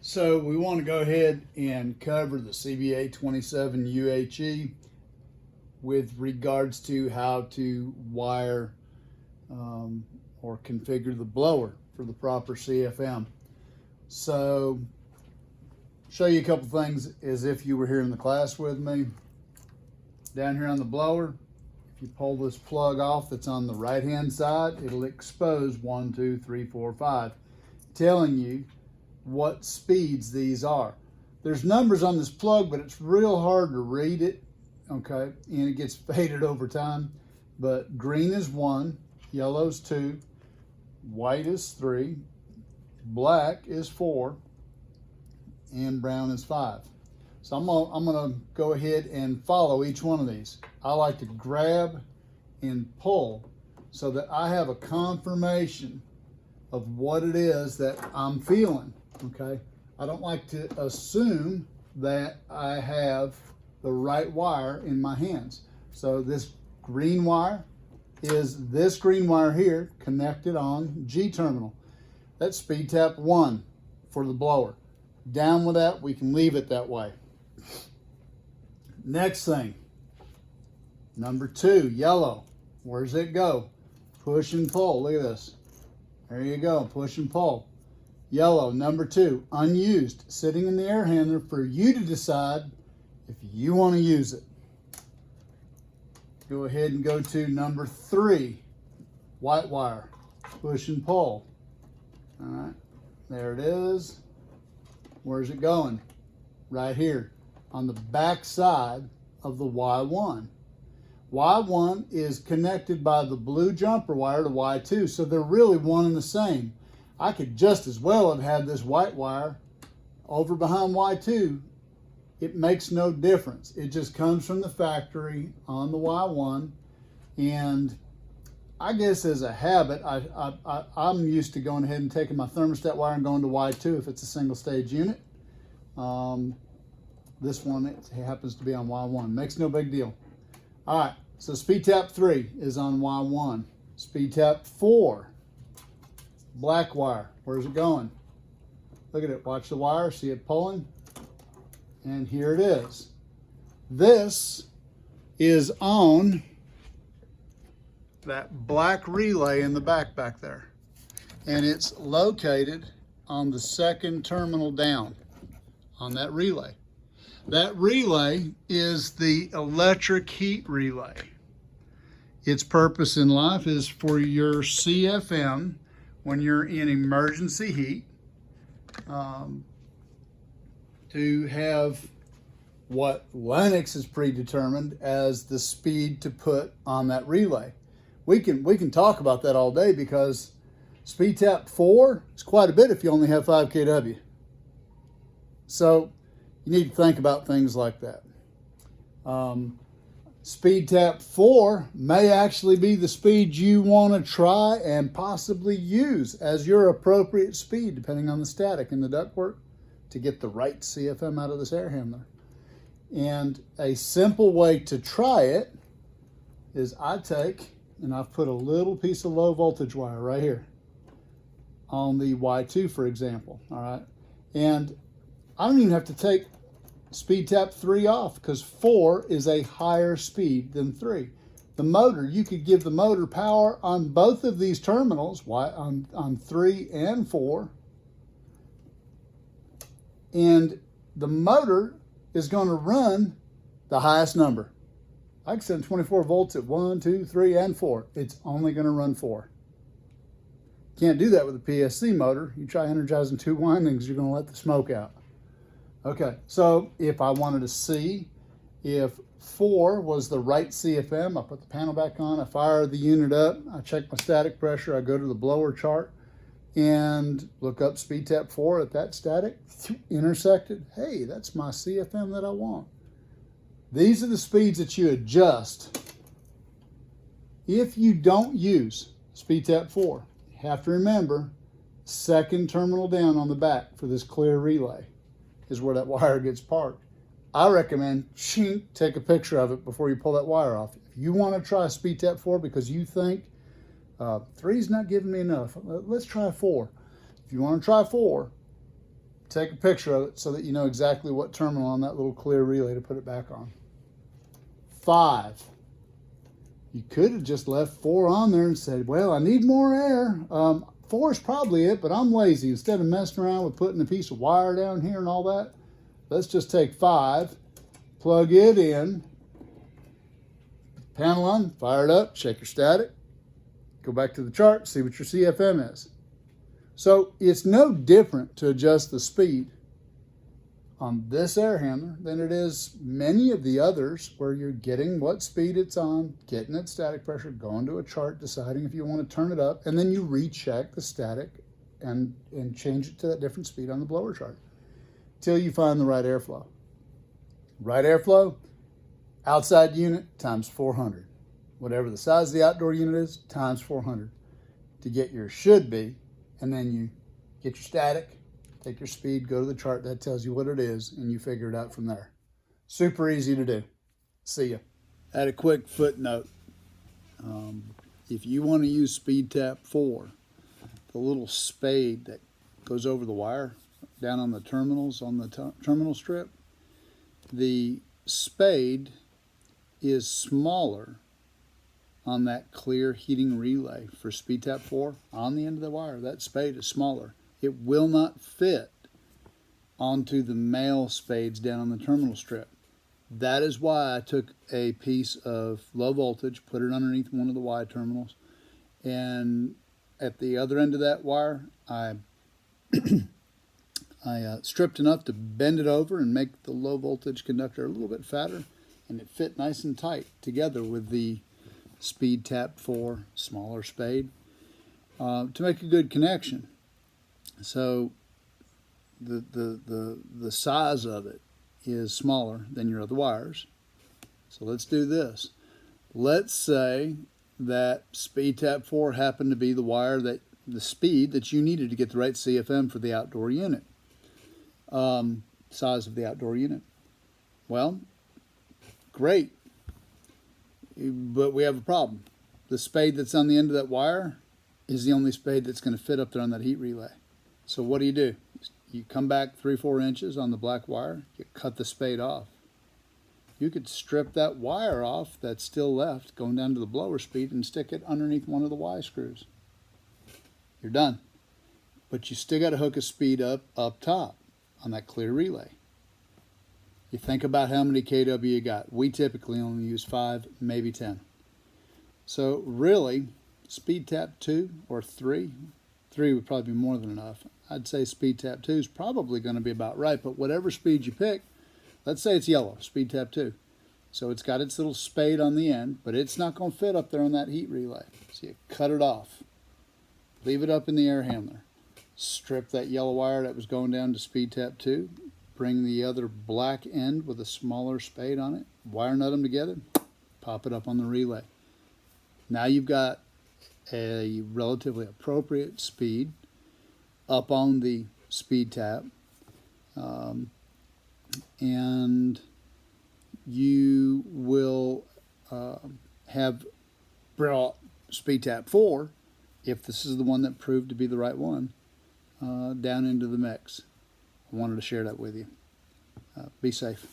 So we want to go ahead and cover the Cba27uhe with regards to how to wire or configure the blower for the proper CFM. So show you a couple things as if you were here in the class with me. Down here on the blower, if you pull this plug off that's on the right hand side, it'll expose 1, 2, 3, 4, 5, telling you what speeds these are. There's numbers on this plug, but it's real hard to read it, okay? And it gets faded over time. But green is 1, yellow is 2, white is 3, black is 4, and brown is 5. So I'm gonna go ahead and follow each one of these. I like to grab and pull so that I have a confirmation of what it is that I'm feeling, okay? I don't like to assume that I have the right wire in my hands. So this green wire is this green wire here connected on G terminal. That's speed tap 1 for the blower. Down with that, we can leave it that way. Next thing, number 2, yellow. Where's it go? Push and pull. Look at this. There you go, push and pull. Yellow, number 2, unused, sitting in the air handler for you to decide if you want to use it. Go ahead and go to number 3, white wire, push and pull. All right, there it is. Where's it going? Right here on the back side of the Y1. Y1 is connected by the blue jumper wire to Y2, so they're really one and the same. I could just as well have had this white wire over behind Y2. It makes no difference. It just comes from the factory on the Y1, and I guess as a habit, I'm used to going ahead and taking my thermostat wire and going to Y2 if it's a single stage unit. This one, it happens to be on Y1. Makes no big deal. All right, so speed tap 3 is on Y1. Speed tap 4, black wire. Where's it going? Look at it. Watch the wire. See it pulling? And here it is. This is on that black relay in the back there. And it's located on the second terminal down on that relay. That relay is the electric heat relay. Its purpose in life is for your CFM when you're in emergency heat, to have what Lennox has predetermined as the speed to put on that relay. We can talk about that all day because speed tap 4 is quite a bit if you only have 5 kW. So you need to think about things like that. Speed tap 4 may actually be the speed you want to try and possibly use as your appropriate speed, depending on the static in the ductwork, to get the right CFM out of this air handler. And a simple way to try it is I take and I've put a little piece of low voltage wire right here on the Y2, for example, all right? And I don't even have to take speed tap 3 off because 4 is a higher speed than 3. The motor, you could give the motor power on both of these terminals, on 3 and 4, and the motor is going to run the highest number. I can send 24 volts at 1, 2, 3, and 4. It's only going to run 4. Can't do that with a PSC motor. You try energizing 2 windings, you're going to let the smoke out. Okay, so if I wanted to see if 4 was the right CFM, I put the panel back on, I fire the unit up, I check my static pressure, I go to the blower chart and look up speed tap 4 at that static, intersected. Hey, that's my CFM that I want. These are the speeds that you adjust if you don't use speed tap 4. You have to remember, second terminal down on the back for this clear relay is where that wire gets parked. I recommend take a picture of it before you pull that wire off. If you want to try speed tap 4 because you think 3's not giving me enough, let's try 4. If you want to try 4, take a picture of it so that you know exactly what terminal on that little clear relay to put it back on. 5. You could have just left 4 on there and said, well, I need more air. 4 is probably it, but I'm lazy. Instead of messing around with putting a piece of wire down here and all that, let's just take 5, plug it in, panel on, fire it up, check your static, go back to the chart, see what your CFM is. So it's no different to adjust the speed on this air handler than it is many of the others, where you're getting what speed it's on, getting its static pressure, going to a chart, deciding if you want to turn it up, and then you recheck the static and change it to that different speed on the blower chart till you find the right airflow. Right airflow, outside unit times 400. Whatever the size of the outdoor unit is, times 400 to get your should be, and then you get your static, take your speed, go to the chart, that tells you what it is, and you figure it out from there. Super easy to do. See ya. Add a quick footnote. If you want to use SpeedTap 4, the little spade that goes over the wire down on the terminals, on the terminal strip, the spade is smaller on that clear heating relay for SpeedTap 4 on the end of the wire. That spade is smaller. It will not fit onto the male spades down on the terminal strip. That is why I took a piece of low voltage, put it underneath one of the Y terminals, and at the other end of that wire, I stripped enough to bend it over and make the low voltage conductor a little bit fatter, and it fit nice and tight together with the SpeedTap 4 smaller spade to make a good connection. So the size of it is smaller than your other wires. So let's do this. Let's say that SpeedTap 4 happened to be the wire that the speed that you needed to get the right CFM for the outdoor unit, size of the outdoor unit. Well, great, but we have a problem. The spade that's on the end of that wire is the only spade that's going to fit up there on that heat relay. So what do? You come back 3-4 inches on the black wire, you cut the spade off. You could strip that wire off that's still left going down to the blower speed and stick it underneath one of the Y screws. You're done. But you still got to hook a speed up top on that clear relay. You think about how many kW you got. We typically only use 5, maybe 10. So really, SpeedTap 2 or 3 would probably be more than enough. I'd say SpeedTap 2 is probably going to be about right, but whatever speed you pick, let's say it's yellow, SpeedTap 2. So it's got its little spade on the end, but it's not going to fit up there on that heat relay. So you cut it off. Leave it up in the air handler. Strip that yellow wire that was going down to SpeedTap 2. Bring the other black end with a smaller spade on it. Wire nut them together. Pop it up on the relay. Now you've got a relatively appropriate speed up on the SpeedTap, and you will have brought SpeedTap 4, if this is the one that proved to be the right one, down into the mix. I wanted to share that with you. Be safe.